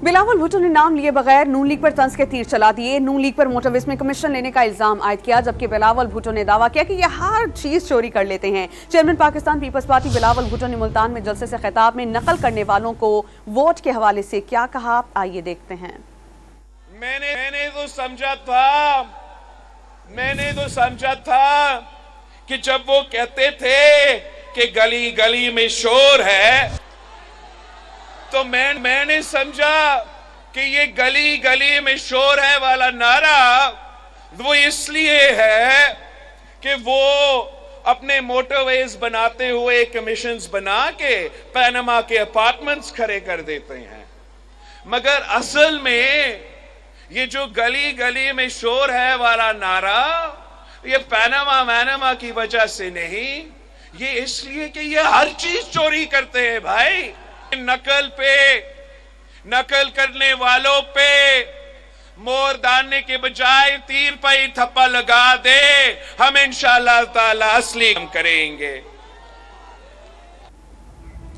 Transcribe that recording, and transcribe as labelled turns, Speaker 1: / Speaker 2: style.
Speaker 1: बिलावल भुट्टो ने नाम लिए बगैर नून लीग पर तंज के तीर चला दिए। नून लीग पर मोटरवेज में कमीशन लेने का इल्जाम आयद किया, जबकि बिलावल भुट्टो ने दावा किया कि ये हर चीज चोरी कर लेते हैं। Chairman Pakistan Peoples Party Bilawal Bhutto ने मुल्तान में जलसे से खिताब में नकल करने वालों को वोट के हवाले से क्या कहा, आइए देखते हैं।
Speaker 2: मैंने तो समझा था कि जब वो कहते थे कि गली गली में शोर है, तो मैंने समझा कि ये गली गली में शोर है वाला नारा वो इसलिए है कि वो अपने मोटरवेज बनाते हुए कमीशंस बना के पनामा के अपार्टमेंट्स खड़े कर देते हैं। मगर असल में ये जो गली गली में शोर है वाला नारा, ये पनामा की वजह से नहीं, ये इसलिए कि ये हर चीज चोरी करते हैं भाई। नकल करने वालों पे मोर दाने के बजाय तीर पर ही थप्पा लगा दे, हम इंशाअल्लाह ताला असली काम करेंगे।